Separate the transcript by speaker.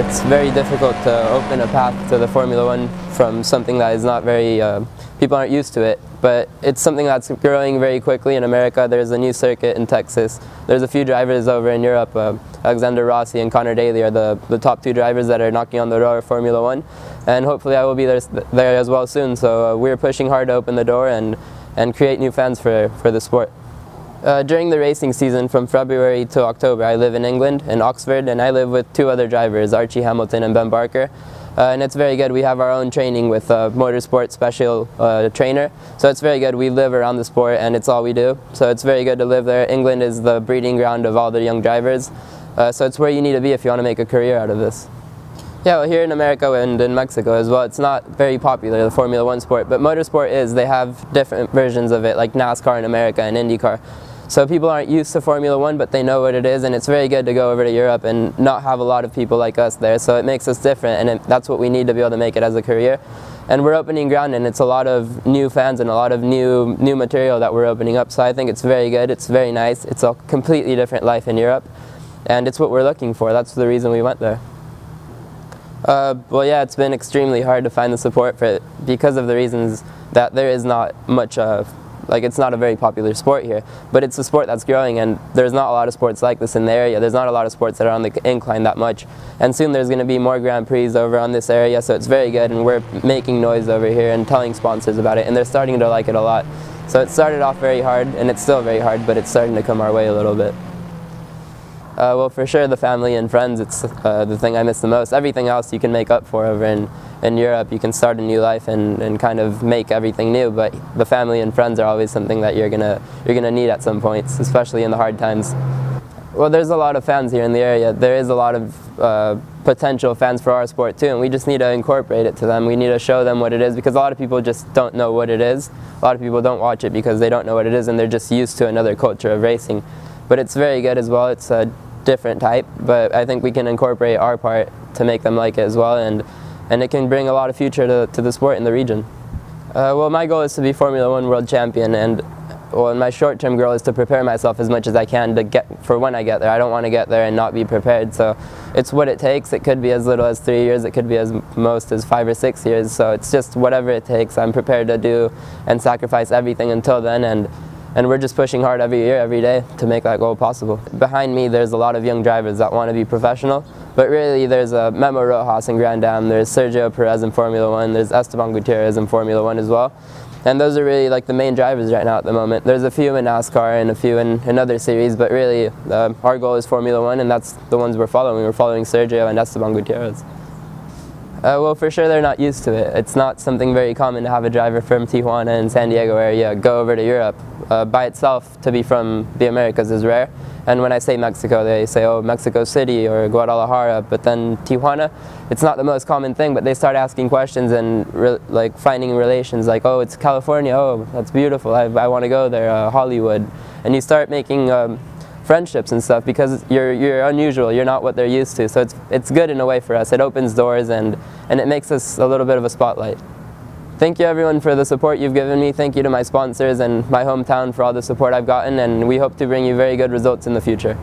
Speaker 1: It's very difficult to open a path to the Formula One from something that is not very, people aren't used to it, but it's something that's growing very quickly in America. There's a new circuit in Texas. There's a few drivers over in Europe. Alexander Rossi and Connor Daly are the top two drivers that are knocking on the door of Formula One, and hopefully I will be there as well soon. So we're pushing hard to open the door and create new fans for the sport. During the racing season from February to October, I live in England, in Oxford, and I live with two other drivers, Archie Hamilton and Ben Barker. And it's very good. We have our own training with a motorsport special trainer, so it's very good. We live around the sport and it's all we do, so it's very good to live there. England is the breeding ground of all the young drivers, so it's where you need to be if you want to make a career out of this. Yeah, well, here in America and in Mexico as well, it's not very popular, the Formula One sport, but motorsport is. They have different versions of it, like NASCAR in America and IndyCar. So people aren't used to Formula One, but they know what it is, and it's very good to go over to Europe and not have a lot of people like us there, so it makes us different, and that's what we need to be able to make it as a career. And we're opening ground, and it's a lot of new fans and a lot of new material that we're opening up, so I think it's very good, it's very nice, it's a completely different life in Europe, and it's what we're looking for. That's the reason we went there. Well, yeah, it's been extremely hard to find the support for it because of the reasons that there is not much like, it's not a very popular sport here, but it's a sport that's growing, and there's not a lot of sports like this in the area. There's not a lot of sports that are on the incline that much, and soon there's going to be more Grand Prix over on this area, so it's very good, and we're making noise over here and telling sponsors about it, and they're starting to like it a lot. So it started off very hard, and it's still very hard, but it's starting to come our way a little bit. Well, for sure, the family and friends, it's the thing I miss the most. Everything else you can make up for over in Europe. You can start a new life and kind of make everything new, but the family and friends are always something that you're gonna need at some points, especially in the hard times. Well, there's a lot of fans here in the area. There is a lot of potential fans for our sport too, and we just need to incorporate it to them. We need to show them what it is, because a lot of people just don't know what it is. A lot of people don't watch it because they don't know what it is, and they're just used to another culture of racing. But it's very good as well. It's a different type, but I think we can incorporate our part to make them like it as well, and it can bring a lot of future to the sport in the region. Well, my goal is to be Formula One world champion, and well, my short-term goal is to prepare myself as much as I can to get for when I get there. I don't want to get there and not be prepared, so it's what it takes. It could be as little as 3 years, it could be as most as 5 or 6 years, so it's just whatever it takes. I'm prepared to do and sacrifice everything until then, and we're just pushing hard every year, every day to make that goal possible. Behind me there's a lot of young drivers that want to be professional, but really there's Memo Rojas in Grand Am, there's Sergio Perez in Formula One, there's Esteban Gutierrez in Formula One as well. And those are really like the main drivers right now at the moment. There's a few in NASCAR and a few in other series, but really our goal is Formula One, and that's the ones we're following. We're following Sergio and Esteban Gutierrez. Well, for sure they're not used to it. It's not something very common to have a driver from Tijuana and San Diego area go over to Europe. By itself, to be from the Americas is rare. And when I say Mexico, they say, oh, Mexico City or Guadalajara, but then Tijuana, it's not the most common thing, but they start asking questions and like finding relations, like, oh, it's California, oh, that's beautiful, I want to go there, Hollywood. And you start making friendships and stuff because you're unusual, you're not what they're used to, so it's good in a way for us. It opens doors and it makes us a little bit of a spotlight. Thank you everyone for the support you've given me. Thank you to my sponsors and my hometown for all the support I've gotten, and we hope to bring you very good results in the future.